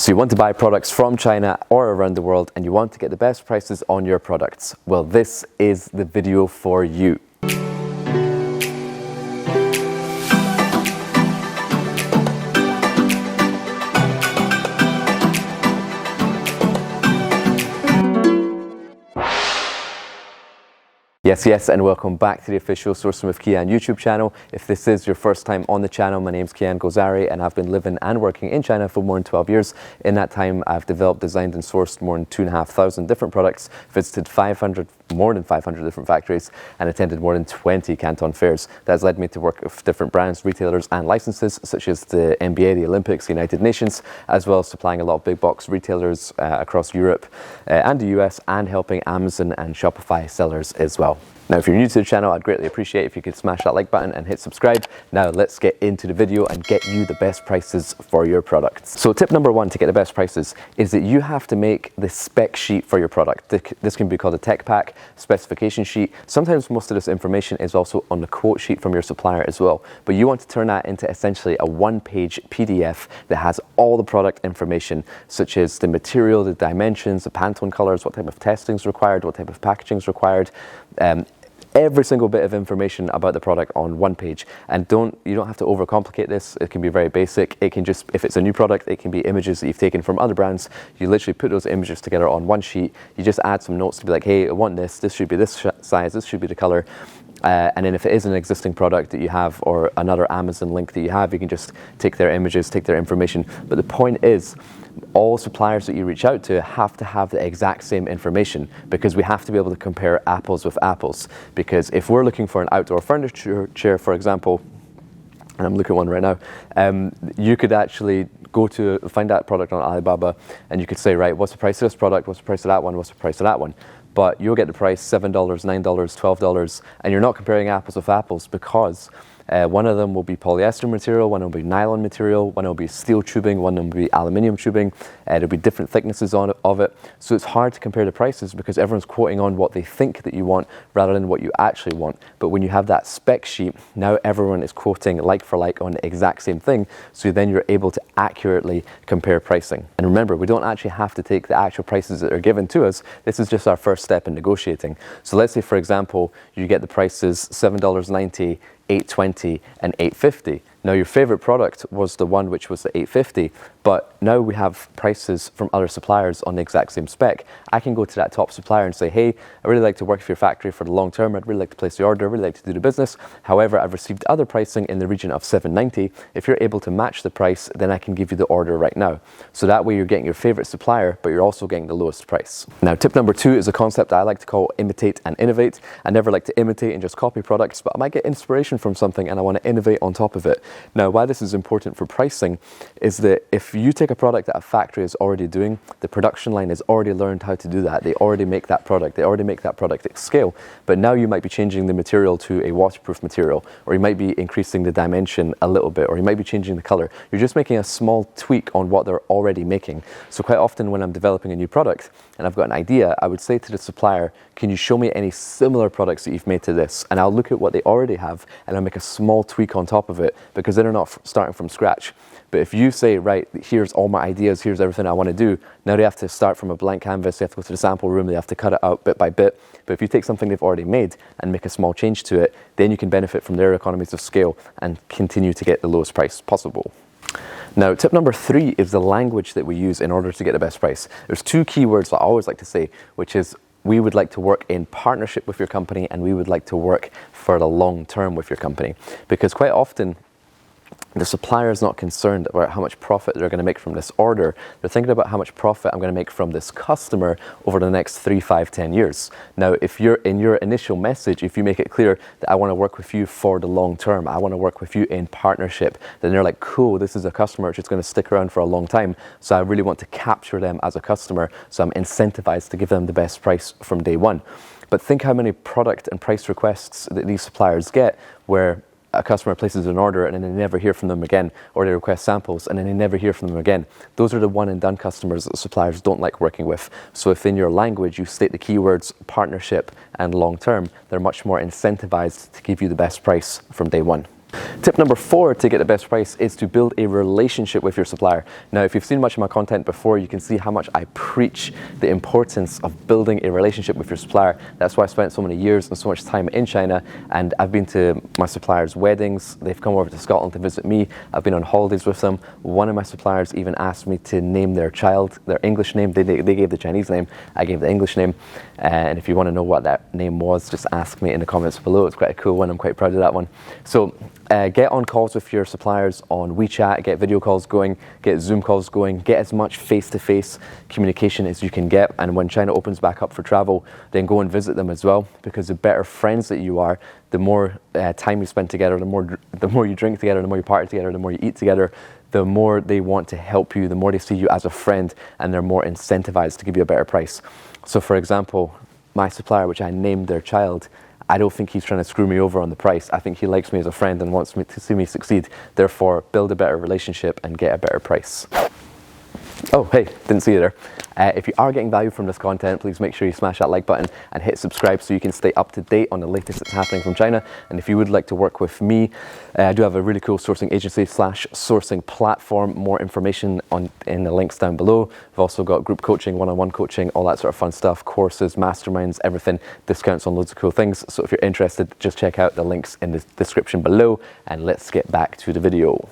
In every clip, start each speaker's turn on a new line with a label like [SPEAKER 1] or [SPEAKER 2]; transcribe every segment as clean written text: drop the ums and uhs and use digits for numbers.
[SPEAKER 1] So you want to buy products from China or around the world and you want to get the best prices on your products. Well, this is the video for you. Yes, and welcome back to the official Sourcing with Kian YouTube channel. If this is your first time on the channel, my name's Kian Gozari and I've been living and working in China for more than 12 years. In that time, I've developed, designed and sourced more than 2,500 different products, visited more than 500 different factories and attended more than 20 Canton fairs. That has led me to work with different brands, retailers and licenses such as the NBA, the Olympics, the United Nations, as well as supplying a lot of big box retailers across Europe and the US, and helping Amazon and Shopify sellers as well. Now, if you're new to the channel, I'd greatly appreciate if you could smash that like button and hit subscribe. Now, let's get into the video and get you the best prices for your products. So tip number one to get the best prices is that you have to make the spec sheet for your product. This can be called a tech pack, specification sheet. Sometimes most of this information is also on the quote sheet from your supplier as well. But you want to turn that into essentially a one-page PDF that has all the product information, such as the material, the dimensions, the Pantone colors, what type of testing is required, what type of packaging is required. Every single bit of information about the product on one page. And you don't have to overcomplicate this. It can be very basic. It can just, if it's a new product, it can be images that you've taken from other brands. You literally put those images together on one sheet. You just add some notes to be like, hey, I want this should be this size, this should be the color. And then if it is an existing product that you have or another Amazon link that you have, you can just take their images, take their information. But the point is, all suppliers that you reach out to have the exact same information, because we have to be able to compare apples with apples. Because if we're looking for an outdoor furniture chair, for example, and I'm looking at one right now, you could actually find that product on Alibaba and you could say, right, what's the price of this product? What's the price of that one? What's the price of that one? But you'll get the price $7, $9, $12, and you're not comparing apples with apples, because one of them will be polyester material, one will be nylon material, one will be steel tubing, one will be aluminium tubing. There'll be different thicknesses of it. So it's hard to compare the prices because everyone's quoting on what they think that you want rather than what you actually want. But when you have that spec sheet, now everyone is quoting like for like on the exact same thing. So then you're able to accurately compare pricing. And remember, we don't actually have to take the actual prices that are given to us. This is just our first step in negotiating. So let's say, for example, you get the prices $7.90, $8.20 and $8.50. Now your favorite product was the one which was the $8.50, but now we have prices from other suppliers on the exact same spec. I can go to that top supplier and say, hey, I really like to work with your factory for the long term. I'd really like to place the order. I'd really like to do the business. However, I've received other pricing in the region of $7.90. If you're able to match the price, then I can give you the order right now. So that way you're getting your favorite supplier, but you're also getting the lowest price. Now, tip number two is a concept that I like to call imitate and innovate. I never like to imitate and just copy products, but I might get inspiration from something and I want to innovate on top of it. Now, why this is important for pricing is that if you take a product that a factory is already doing, the production line has already learned how to do that. They already make that product. They already make that product at scale. But now you might be changing the material to a waterproof material, or you might be increasing the dimension a little bit, or you might be changing the color. You're just making a small tweak on what they're already making. So quite often when I'm developing a new product and I've got an idea, I would say to the supplier, can you show me any similar products that you've made to this? And I'll look at what they already have and I'll make a small tweak on top of it, because then they're not starting from scratch. But if you say, right, here's all my ideas, here's everything I want to do, now they have to start from a blank canvas, they have to go to the sample room, they have to cut it out bit by bit. But if you take something they've already made and make a small change to it, then you can benefit from their economies of scale and continue to get the lowest price possible. Now, tip number three is the language that we use in order to get the best price. There's two keywords that I always like to say, which is we would like to work in partnership with your company and we would like to work for the long term with your company. Because quite often, the supplier is not concerned about how much profit they're going to make from this order. They're thinking about how much profit I'm going to make from this customer over the next 3, 5, 10 years. Now, if you're in your initial message, if you make it clear that I want to work with you for the long term, I want to work with you in partnership, then they're like, cool, this is a customer which is going to stick around for a long time. So I really want to capture them as a customer. So I'm incentivized to give them the best price from day one. But think how many product and price requests that these suppliers get where a customer places an order and then they never hear from them again, or they request samples and then they never hear from them again. Those are the one and done customers that suppliers don't like working with. So if in your language you state the keywords partnership and long term, they're much more incentivized to give you the best price from day one. Tip number 4 to get the best price is to build a relationship with your supplier. Now, if you've seen much of my content before, you can see how much I preach the importance of building a relationship with your supplier. That's why I spent so many years and so much time in China, and I've been to my suppliers' weddings. They've come over to Scotland to visit me. I've been on holidays with them. One of my suppliers even asked me to name their child, their English name. They gave the Chinese name, I gave the English name. And if you want to know what that name was, just ask me in the comments below. It's quite a cool one. I'm quite proud of that one. So get on calls with your suppliers on WeChat, get video calls going, get Zoom calls going, get as much face-to-face communication as you can get. And when China opens back up for travel, then go and visit them as well, because the better friends that you are, the more time you spend together, the more you drink together, the more you party together, the more you eat together, the more they want to help you, the more they see you as a friend, and they're more incentivized to give you a better price. So for example, my supplier, which I named their child, I don't think he's trying to screw me over on the price. I think he likes me as a friend and wants me to see me succeed. Therefore, build a better relationship and get a better price. Oh, hey, didn't see you there. If you are getting value from this content, please make sure you smash that like button and hit subscribe so you can stay up to date on the latest that's happening from China. And if you would like to work with me, I do have a really cool sourcing agency / sourcing platform. More information in the links down below. We've also got group coaching, one-on-one coaching, all that sort of fun stuff, courses, masterminds, everything, discounts on loads of cool things. So if you're interested, just check out the links in the description below, and let's get back to the video.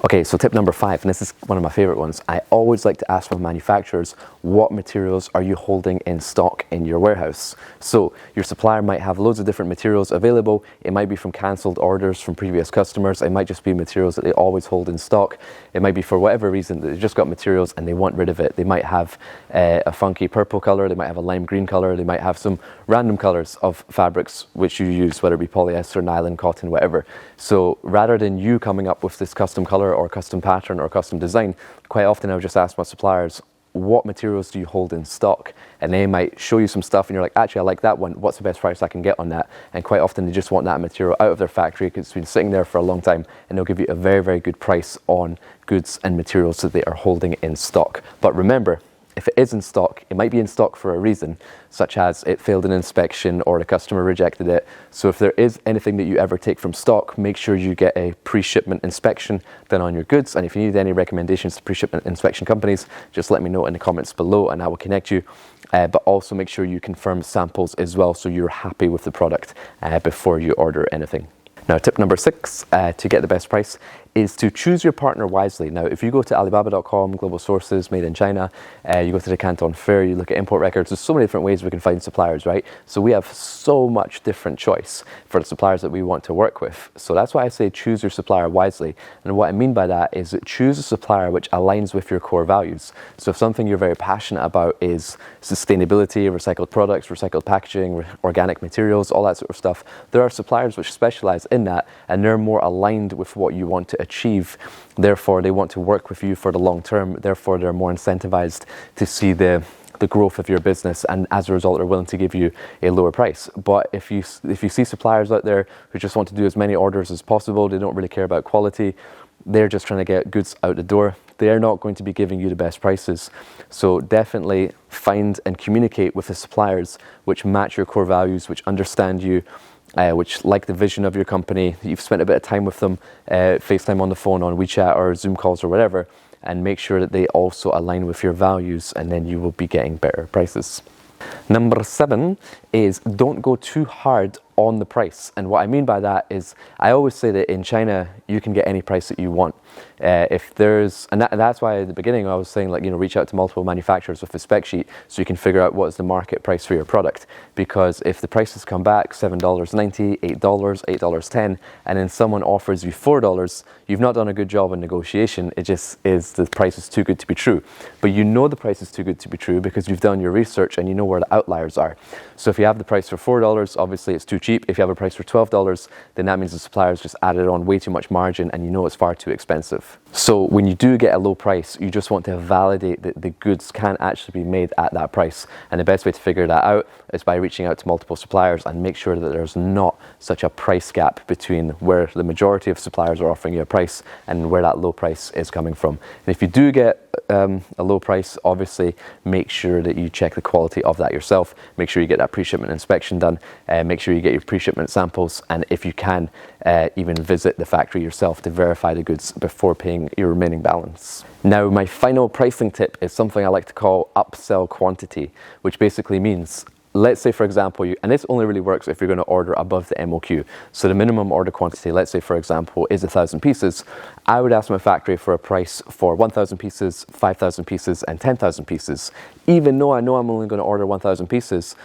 [SPEAKER 1] Okay, so tip number 5, and this is one of my favorite ones. I always like to ask my manufacturers, what materials are you holding in stock in your warehouse? So your supplier might have loads of different materials available. It might be from cancelled orders from previous customers. It might just be materials that they always hold in stock. It might be for whatever reason that they've just got materials and they want rid of it. They might have a funky purple color. They might have a lime green color. They might have some random colors of fabrics which you use, whether it be polyester, nylon, cotton, whatever. So rather than you coming up with this custom color or custom pattern or custom design, quite often I would just ask my suppliers, what materials do you hold in stock? And they might show you some stuff and you're like, actually I like that one, what's the best price I can get on that? And quite often they just want that material out of their factory because it's been sitting there for a long time, and they'll give you a very, very good price on goods and materials that they are holding in stock. But remember, if it is in stock, it might be in stock for a reason, such as it failed an inspection or the customer rejected it. So if there is anything that you ever take from stock, make sure you get a pre-shipment inspection done on your goods. And if you need any recommendations to pre-shipment inspection companies, just let me know in the comments below and I will connect you. But also make sure you confirm samples as well, so you're happy with the product before you order anything. Now, tip number 6 to get the best price is to choose your partner wisely. Now, if you go to Alibaba.com, Global Sources, Made in China, you go to the Canton Fair, you look at import records, there's so many different ways we can find suppliers, right? So we have so much different choice for the suppliers that we want to work with. So that's why I say choose your supplier wisely. And what I mean by that is that choose a supplier which aligns with your core values. So if something you're very passionate about is sustainability, recycled products, recycled packaging, organic materials, all that sort of stuff, there are suppliers which specialize in that, and they're more aligned with what you want to achieve. Therefore, they want to work with you for the long term. Therefore, they're more incentivized to see the growth of your business, and as a result, they're willing to give you a lower price. But if you see suppliers out there who just want to do as many orders as possible, they don't really care about quality, they're just trying to get goods out the door, they're not going to be giving you the best prices. So definitely find and communicate with the suppliers which match your core values, which understand you, which like the vision of your company. You've spent a bit of time with them, FaceTime on the phone, on WeChat or Zoom calls or whatever, and make sure that they also align with your values, and then you will be getting better prices. Number 7 is don't go too hard on the price. And what I mean by that is, I always say that in China you can get any price that you want. That's why at the beginning I was saying, like, reach out to multiple manufacturers with a spec sheet so you can figure out what is the market price for your product. Because if the prices come back $7.90, $8, $8.10, and then someone offers you $4, you've not done a good job in negotiation. It just is, the price is too good to be true. But you know the price is too good to be true because you've done your research and you know where the outliers are. So if you have the price for $4, obviously it's too cheap. If you have a price for $12, then that means the supplier's just added on way too much margin and you know it's far too expensive. So when you do get a low price, you just want to validate that the goods can actually be made at that price. And the best way to figure that out is by reaching out to multiple suppliers and make sure that there's not such a price gap between where the majority of suppliers are offering you a price and where that low price is coming from. And if you do get a low price, obviously make sure that you check the quality of that yourself. Make sure you get that pre-shipment inspection done. Make sure you get your pre-shipment samples, and if you can, even visit the factory yourself to verify the goods before paying your remaining balance. Now, my final pricing tip is something I like to call upsell quantity, which basically means, let's say for example, and this only really works if you're going to order above the MOQ. So the minimum order quantity, let's say for example, is 1,000 pieces. I would ask my factory for a price for 1,000 pieces, 5,000 pieces, and 10,000 pieces. Even though I know I'm only going to order 1,000 pieces,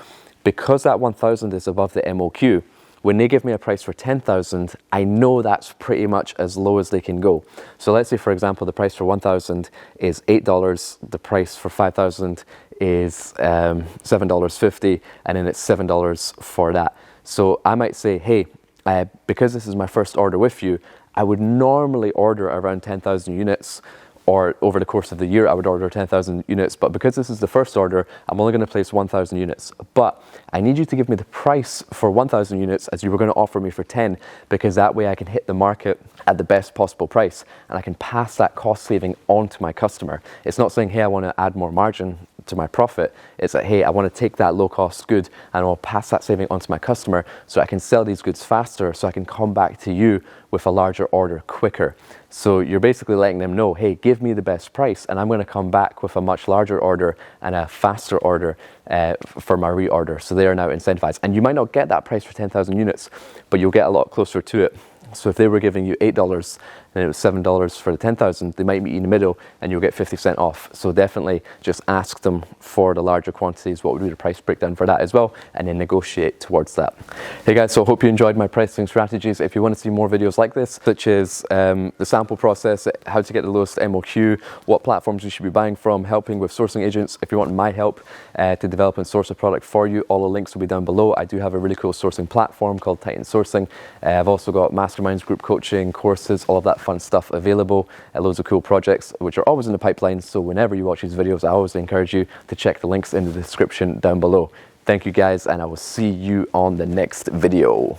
[SPEAKER 1] because that 1,000 is above the MOQ, when they give me a price for 10,000, I know that's pretty much as low as they can go. So let's say, for example, the price for 1,000 is $8, the price for 5,000 is $7.50, and then it's $7 for that. So I might say, hey, because this is my first order with you, I would normally order around 10,000 units, or over the course of the year, I would order 10,000 units. But because this is the first order, I'm only going to place 1,000 units. But I need you to give me the price for 1,000 units as you were going to offer me for 10, because that way I can hit the market at the best possible price and I can pass that cost saving on to my customer. It's not saying, hey, I want to add more margin to my profit. It's that, hey, I want to take that low cost good and I'll pass that saving on to my customer so I can sell these goods faster, so I can come back to you with a larger order quicker. So you're basically letting them know, hey, give me the best price and I'm going to come back with a much larger order and a faster order for my reorder. So they are now incentivized. And you might not get that price for 10,000 units, but you'll get a lot closer to it. So if they were giving you $8 and it was $7 for the 10,000, they might meet you in the middle and you'll get 50% off. So definitely just ask them for the larger quantities, what would be the price breakdown for that as well, and then negotiate towards that. Hey guys, so I hope you enjoyed my pricing strategies. If you want to see more videos like this, such as the sample process, how to get the lowest MOQ, what platforms you should be buying from, helping with sourcing agents, if you want my help to develop and source a product for you, all the links will be down below. I do have a really cool sourcing platform called Titan Sourcing. I've also got masterminds, group coaching, courses, all of that fun stuff available, loads of cool projects which are always in the pipeline. So whenever you watch these videos, I always encourage you to check the links in the description down below. Thank you guys, and I will see you on the next video.